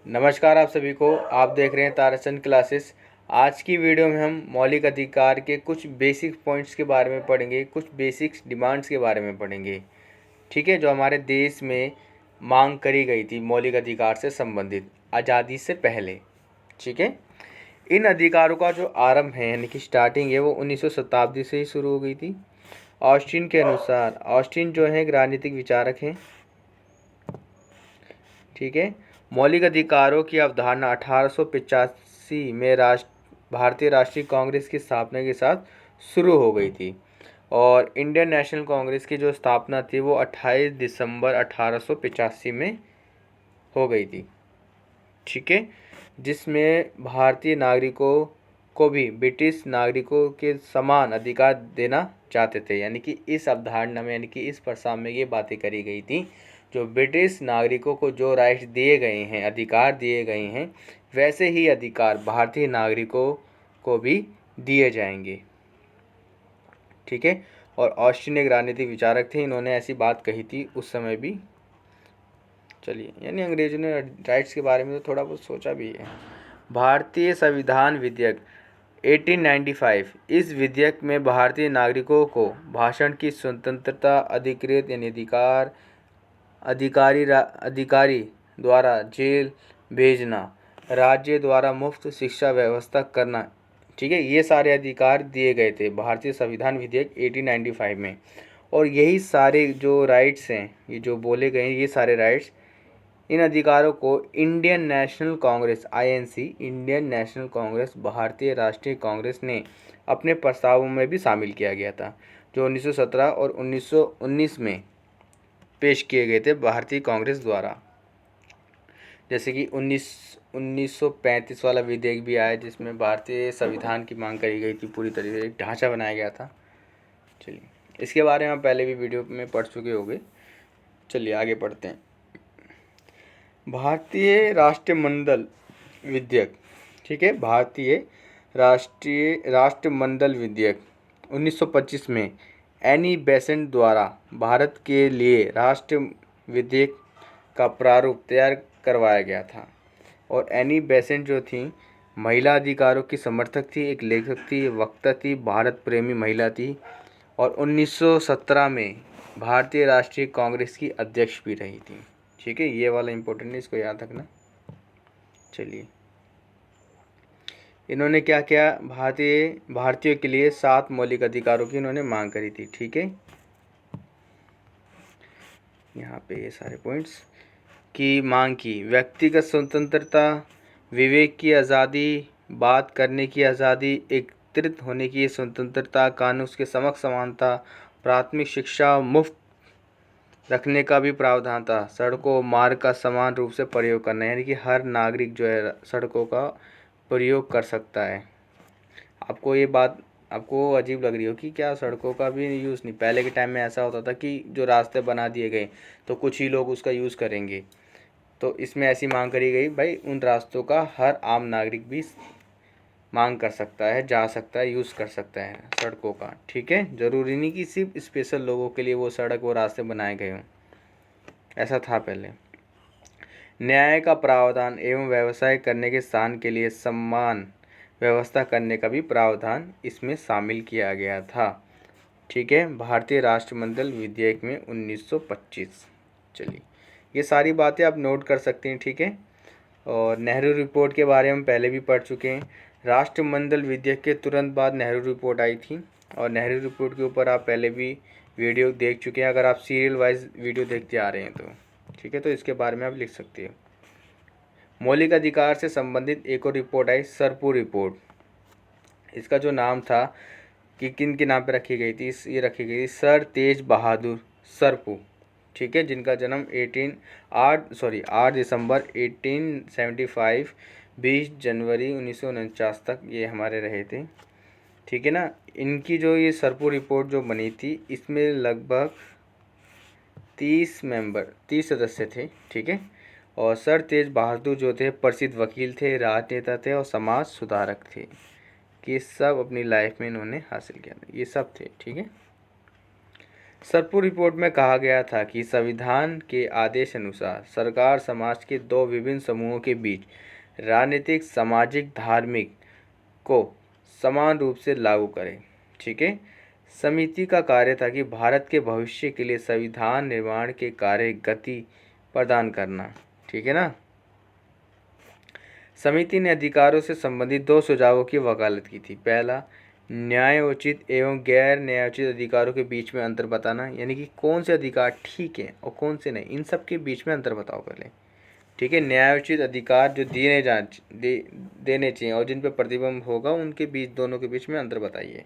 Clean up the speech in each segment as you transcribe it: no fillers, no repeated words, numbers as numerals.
नमस्कार आप सभी को। आप देख रहे हैं ताराचंद क्लासेस। आज की वीडियो में हम मौलिक अधिकार के कुछ बेसिक पॉइंट्स के बारे में पढ़ेंगे, कुछ बेसिक्स डिमांड्स के बारे में पढ़ेंगे। ठीक है, जो हमारे देश में मांग करी गई थी मौलिक अधिकार से संबंधित आज़ादी से पहले। ठीक है, इन अधिकारों का जो आरंभ है यानी कि स्टार्टिंग है वो 19वीं शताब्दी से ही शुरू हो गई थी। ऑस्टिन के अनुसार, ऑस्टिन जो है एक राजनीतिक विचारक हैं। ठीक है, मौलिक अधिकारों की अवधारणा 1885 में भारतीय राष्ट्रीय कांग्रेस की स्थापना के साथ शुरू हो गई थी और इंडियन नेशनल कांग्रेस की जो स्थापना थी वो 28 दिसंबर 1885 में हो गई थी। ठीक है, जिसमें भारतीय नागरिकों को भी ब्रिटिश नागरिकों के समान अधिकार देना चाहते थे। यानी कि इस अवधारणा में, यानी कि इस प्रस्ताव में ये बातें करी गई थी, जो ब्रिटिश नागरिकों को जो राइट्स दिए गए हैं, अधिकार दिए गए हैं, वैसे ही अधिकार भारतीय नागरिकों को भी दिए जाएंगे। ठीक है, और ऑस्टिन एक राजनीतिक विचारक थे, इन्होंने ऐसी बात कही थी उस समय भी। चलिए, यानी अंग्रेजों ने राइट्स के बारे में तो थोड़ा बहुत सोचा भी है। भारतीय संविधान विधेयक 1895, इस विधेयक में भारतीय नागरिकों को भाषण की स्वतंत्रता, अधिकृत यानी अधिकारी द्वारा जेल भेजना, राज्य द्वारा मुफ्त शिक्षा व्यवस्था करना, ठीक है, ये सारे अधिकार दिए गए थे भारतीय संविधान विधेयक 1895 में। और यही सारे जो राइट्स हैं, ये जो बोले गए हैं, ये सारे राइट्स, इन अधिकारों को Indian national Congress INC, Indian national Congress, भारतीय राष्ट्रीय कांग्रेस ने अपने प्रस्तावों में भी शामिल किया गया था, जो 1917 और 1919 में पेश किए गए थे भारतीय कांग्रेस द्वारा। जैसे कि 1935 वाला विधेयक भी आया, जिसमें भारतीय संविधान की मांग करी गई थी, पूरी तरीके से एक ढांचा बनाया गया था। चलिए, इसके बारे में हम पहले भी वीडियो में पढ़ चुके होंगे। चलिए आगे पढ़ते हैं। भारतीय राष्ट्रमंडल विधेयक, ठीक है, भारतीय राष्ट्रमंडल विधेयक 1925 में एनी बेसेंट द्वारा भारत के लिए राष्ट्र विधेयक का प्रारूप तैयार करवाया गया था। और एनी बेसेंट जो थी, महिला अधिकारों की समर्थक थी, एक लेखक थी, वक्ता थी, भारत प्रेमी महिला थी और 1917 में भारतीय राष्ट्रीय कांग्रेस की अध्यक्ष भी रही थी। ठीक है, ये वाला इम्पोर्टेंट है, इसको याद रखना। चलिए, इन्होंने क्या किया, भारतीयों के लिए 7 मौलिक अधिकारों की इन्होंने मांग करी थी। ठीक है, यहाँ पे ये सारे पॉइंट्स की मांग की। व्यक्तिगत स्वतंत्रता, विवेक की आज़ादी, बात करने की आज़ादी, एकत्रित होने की स्वतंत्रता, कानून के समक्ष समानता, प्राथमिक शिक्षा मुफ्त रखने का भी प्रावधान था, सड़कों मार्ग का समान रूप से प्रयोग करना, यानी कि हर नागरिक जो है सड़कों का प्रयोग कर सकता है। आपको ये बात आपको अजीब लग रही हो कि क्या सड़कों का भी यूज़ नहीं, पहले के टाइम में ऐसा होता था कि जो रास्ते बना दिए गए तो कुछ ही लोग उसका यूज़ करेंगे। तो इसमें ऐसी मांग करी गई, भाई उन रास्तों का हर आम नागरिक भी मांग कर सकता है, जा सकता है, यूज़ कर सकता है सड़कों का। ठीक है, ज़रूरी नहीं कि सिर्फ स्पेशल लोगों के लिए वो सड़क, वो रास्ते बनाए गए हों, ऐसा था पहले। न्याय का प्रावधान एवं व्यवसाय करने के स्थान के लिए समान व्यवस्था करने का भी प्रावधान इसमें शामिल किया गया था। ठीक है, भारतीय राष्ट्रमंडल विधेयक में 1925। चलिए, ये सारी बातें आप नोट कर सकते हैं। ठीक है, और नेहरू रिपोर्ट के बारे में पहले भी पढ़ चुके हैं। राष्ट्रमंडल विधेयक के तुरंत बाद नेहरू रिपोर्ट आई थी और नेहरू रिपोर्ट के ऊपर आप पहले भी वीडियो देख चुके हैं, अगर आप सीरियल वाइज वीडियो देखते आ रहे हैं तो। ठीक है, तो इसके बारे में आप लिख सकते हो। मौलिक अधिकार से संबंधित एक और रिपोर्ट आई, सरपू रिपोर्ट। इसका जो नाम था कि किन के नाम पे रखी गई थी, ये रखी गई थी सर तेज बहादुर सरपू। ठीक है, जिनका जन्म 8 दिसंबर 1875, 20 जनवरी 1949 तक ये हमारे रहे थे। ठीक है ना, इनकी जो ये सरपू रिपोर्ट जो बनी थी, इसमें लगभग 30 सदस्य थे। ठीक है, और सर तेज बहादुर जो थे प्रसिद्ध वकील थे, राजनेता थे और समाज सुधारक थे। कि सब अपनी लाइफ में इन्होंने हासिल किया था, ये सब थे। ठीक है, सरपुर रिपोर्ट में कहा गया था कि संविधान के आदेश अनुसार सरकार समाज के दो विभिन्न समूहों के बीच राजनीतिक, सामाजिक, धार्मिक को समान रूप से लागू करे। ठीक है। समिति का कार्य था कि भारत के भविष्य के लिए संविधान निर्माण के कार्य गति प्रदान करना। ठीक है ना। समिति ने अधिकारों से संबंधित दो सुझावों की वकालत की थी। पहला, न्यायोचित एवं गैर न्यायोचित अधिकारों के बीच में अंतर बताना, यानी कि कौन से अधिकार ठीक है और कौन से नहीं, इन सब के बीच में अंतर बताओ पहले। ठीक है। न्यायोचित अधिकार जो देने चाहिए और जिन पर प्रतिबंध होगा उनके बीच, दोनों के बीच में अंतर बताइए।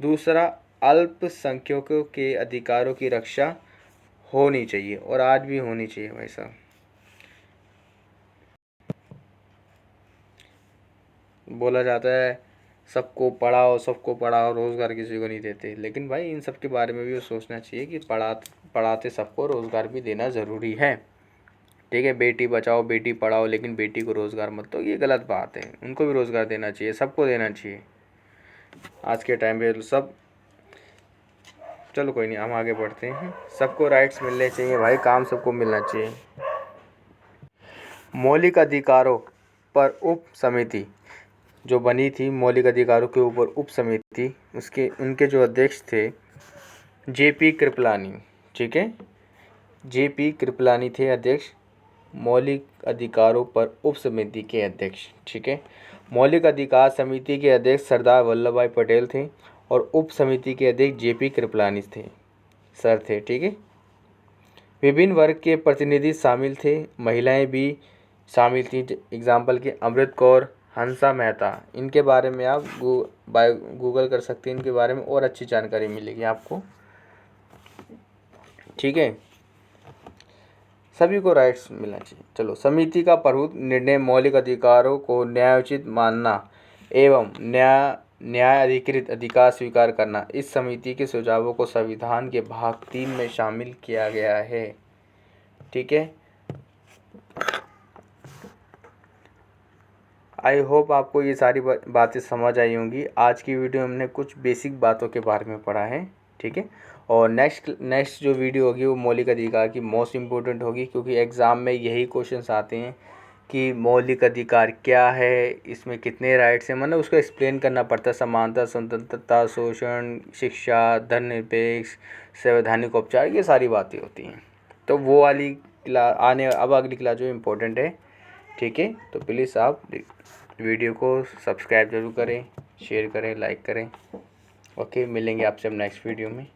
दूसरा, अल्पसंख्यकों के अधिकारों की रक्षा होनी चाहिए और आज भी होनी चाहिए भाई साहब। बोला जाता है सबको पढ़ाओ, रोज़गार किसी को नहीं देते, लेकिन भाई इन सब के बारे में भी सोचना चाहिए कि पढ़ाते सबको रोज़गार भी देना ज़रूरी है। ठीक है। बेटी बचाओ बेटी पढ़ाओ, लेकिन बेटी को रोज़गार मत दो, ये गलत बात है। उनको भी रोज़गार देना चाहिए, सबको देना चाहिए आज के टाइम पे सब। चलो कोई नहीं, हम आगे बढ़ते हैं। सबको राइट्स मिलने चाहिए भाई, काम सबको मिलना चाहिए। मौलिक अधिकारों पर उप समिति जो बनी थी, मौलिक अधिकारों के ऊपर उप समिति, उनके जो अध्यक्ष थे जेपी कृपलानी। ठीक है। जेपी कृपलानी थे अध्यक्ष, मौलिक अधिकारों पर उप समिति के अध्यक्ष। ठीक है। मौलिक अधिकार समिति के अध्यक्ष सरदार वल्लभ भाई पटेल थे और उप समिति के अध्यक्ष जेपी कृपलानी थे। ठीक है। विभिन्न वर्ग के प्रतिनिधि शामिल थे, महिलाएं भी शामिल थी। एग्जाम्पल के अमृत कौर, हंसा मेहता, इनके बारे में आप गूगल कर सकते हैं, इनके बारे में और अच्छी जानकारी मिलेगी आपको। ठीक है। सभी को राइट्स मिलना चाहिए। चलो, समिति का प्रमुख निर्णय मौलिक अधिकारों को न्यायोचित मानना एवं न्याय अधिकृत अधिकार स्वीकार करना। इस समिति के सुझावों को संविधान के भाग 3 में शामिल किया गया है। ठीक है। आई होप आपको ये सारी बातें समझ आई होंगी। आज की वीडियो में हमने कुछ बेसिक बातों के बारे में पढ़ा है। ठीक है। और नेक्स्ट जो वीडियो होगी वो मौलिक अधिकार की मोस्ट इम्पोर्टेंट होगी, क्योंकि एग्ज़ाम में यही क्वेश्चंस आते हैं कि मौलिक अधिकार क्या है, इसमें कितने राइट्स हैं, मतलब उसको एक्सप्लेन करना पड़ता है। समानता, स्वतंत्रता, शोषण, शिक्षा, धर्मनिरपेक्ष, संवैधानिक उपचार, ये सारी बातें होती हैं। तो वो वाली क्लास अब अगली क्लास जो इम्पोर्टेंट है। ठीक है। तो प्लीज़ आप वीडियो को सब्सक्राइब जरूर करें, शेयर करें, लाइक करें। ओके, मिलेंगे आपसे हम नेक्स्ट वीडियो में।